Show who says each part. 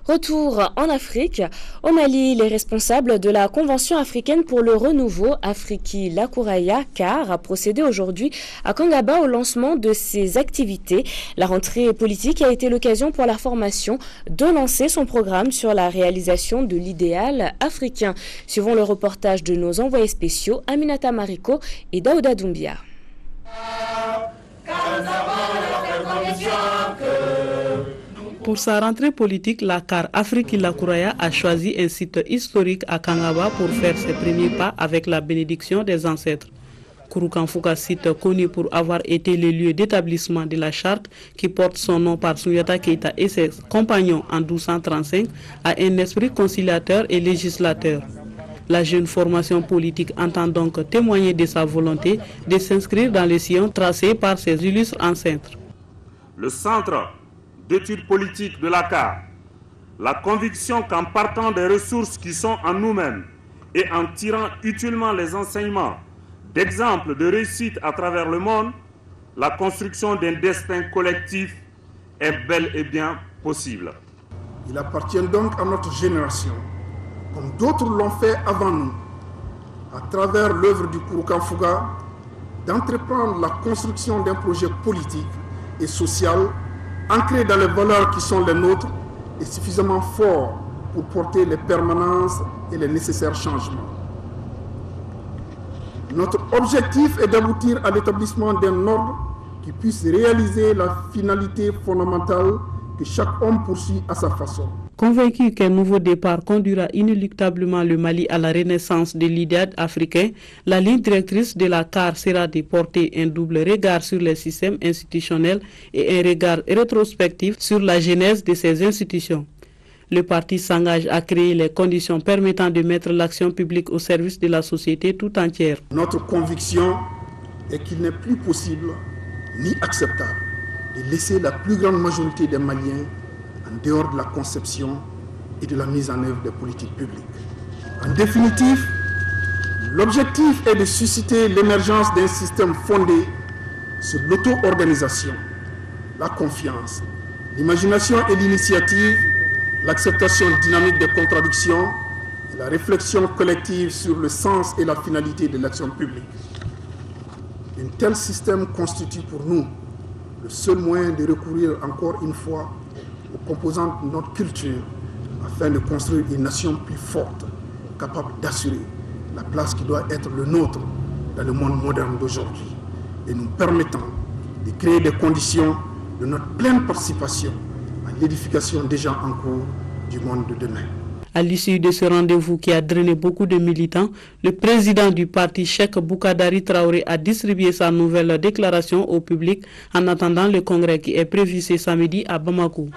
Speaker 1: Retour en Afrique. Au Mali, les responsables de la Convention africaine pour le renouveau, Afriki Lakouraya, CAR, a procédé aujourd'hui à Kangaba au lancement de ses activités. La rentrée politique a été l'occasion pour la formation de lancer son programme sur la réalisation de l'idéal africain. Suivons le reportage de nos envoyés spéciaux Aminata Mariko et Daouda Doumbia.
Speaker 2: Pour sa rentrée politique, la CAR Afriki Lakouraya a choisi un site historique à Kangaba pour faire ses premiers pas avec la bénédiction des ancêtres. Kouroukanfouka, site connu pour avoir été le lieu d'établissement de la charte qui porte son nom par Soundiata Keïta et ses compagnons en 1235, a un esprit conciliateur et législateur. La jeune formation politique entend donc témoigner de sa volonté de s'inscrire dans les sillons tracés par ses illustres ancêtres.
Speaker 3: Le centre d'études politiques de la CAR, la conviction qu'en partant des ressources qui sont en nous-mêmes et en tirant utilement les enseignements d'exemples de réussite à travers le monde, la construction d'un destin collectif est bel et bien possible.
Speaker 4: Il appartient donc à notre génération, comme d'autres l'ont fait avant nous, à travers l'œuvre du Kouroukanfouka, d'entreprendre la construction d'un projet politique et social ancré dans les valeurs qui sont les nôtres et suffisamment fort pour porter les permanences et les nécessaires changements. Notre objectif est d'aboutir à l'établissement d'un ordre qui puisse réaliser la finalité fondamentale que chaque homme poursuit à sa façon.
Speaker 2: Convaincu qu'un nouveau départ conduira inéluctablement le Mali à la renaissance de l'idéal africain, la ligne directrice de la CAR sera de porter un double regard sur les systèmes institutionnels et un regard rétrospectif sur la genèse de ces institutions. Le parti s'engage à créer les conditions permettant de mettre l'action publique au service de la société tout entière.
Speaker 4: Notre conviction est qu'il n'est plus possible ni acceptable de laisser la plus grande majorité des Maliens en dehors de la conception et de la mise en œuvre des politiques publiques. En définitive, l'objectif est de susciter l'émergence d'un système fondé sur l'auto-organisation, la confiance, l'imagination et l'initiative, l'acceptation dynamique des contradictions et la réflexion collective sur le sens et la finalité de l'action publique. Un tel système constitue pour nous le seul moyen de recourir encore une fois aux composantes de notre culture afin de construire une nation plus forte, capable d'assurer la place qui doit être le nôtre dans le monde moderne d'aujourd'hui et nous permettant de créer des conditions de notre pleine participation à l'édification déjà en cours du monde de demain.
Speaker 2: À l'issue de ce rendez-vous qui a drainé beaucoup de militants, le président du parti, Cheikh Boukadari Traoré, a distribué sa nouvelle déclaration au public en attendant le congrès qui est prévu ce samedi à Bamako.